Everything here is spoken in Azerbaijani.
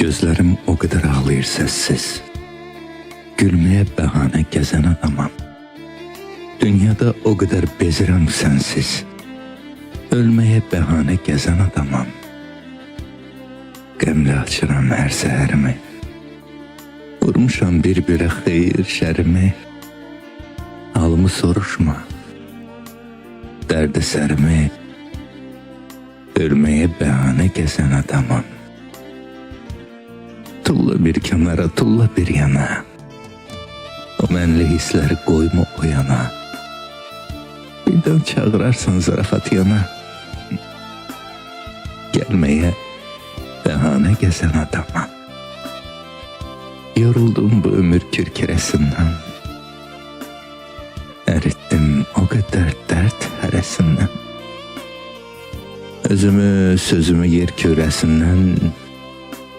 Gözlerim o kadar ağlayır sessiz. Gülmeye bahane gezen adamam. Dünyada o kadar bezirəm sensiz. Ölmeye bahane gezen adamam. Qəmlə açıram hər səhərimi. Vurmuşam bir-birə xeyir şərimi. Halımı soruşma. Dərdi sərimi. Ölmeye bahane gezen adamam. Tulla bir kenara, tulla bir yana. O mənli hissləri qoyma o yana. Birdən çağırarsan zarafat yana. Gelmeye bahane gezen adamam. Yoruldum bu ömür kürkürəsindən. Əritdim o kadar dert hərəsindən. Özümü, sözümü yer kürəsindən